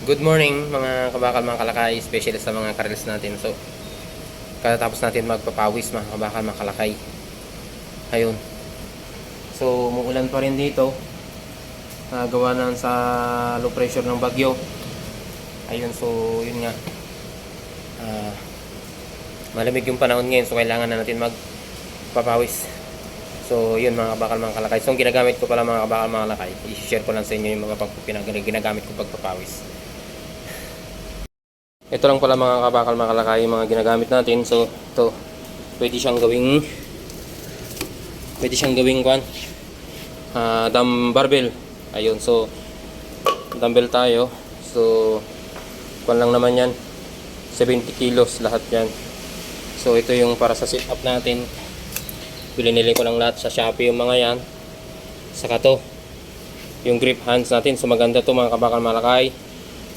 Good morning mga kabakal, mga kalakay, especially sa mga karels natin. So, katapos natin magpapawis mga kabakal, mga kalakay. Ayun. So, umuulan pa rin dito. Gawa na sa low pressure ng bagyo. Ayun, so yun nga. Malamig yung panahon ngayon, so kailangan na natin magpapawis. So, yun mga kabakal, mga kalakay. So, ang ginagamit ko pala mga kabakal, mga kalakay, i-share ko lang sa inyo yung mga ginagamit ko pagpapawis. Ito lang pala mga kabakal, mga kalakay, yung mga ginagamit natin. So, ito, pwede siyang gawing barbell. Ayun, so dumbbell tayo. So, kwan lang naman yan, 70 kilos lahat yan. So, ito yung para sa sit up natin. Binili ko lang lahat sa Shopee yung mga yan. Saka to, yung grip hands natin. So, maganda to mga kabakal, mga kalakay.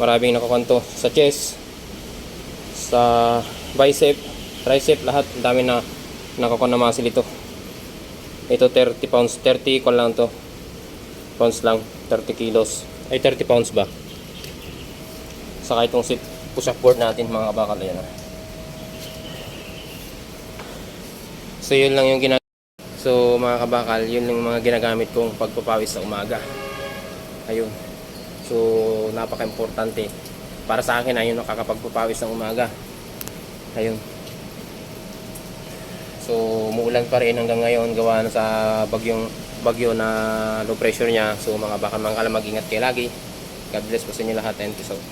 Maraming nakukanto sa chest, sa bicep, tricep, lahat. Ang dami na nakakon na muscle ito. Ito 30 pounds, 30 ko lang to. Pounds lang, 30 kilos. Ay 30 pounds ba? Saka itong sit push-up board natin mga kabakal, ayan. So yun lang yung So mga kabakal, yun lang yung mga ginagamit kong pagpapawis sa umaga. Ayun. So napaka-importante para sa akin, ayun, nakakapagpapawis ng umaga. Ayun. So umuulan pa rin hanggang ngayon, gawa na sa bagyo na low pressure niya. So mga bakal, mga kala, mag-ingat kayo lagi. God bless po sa inyo lahat, and peace out.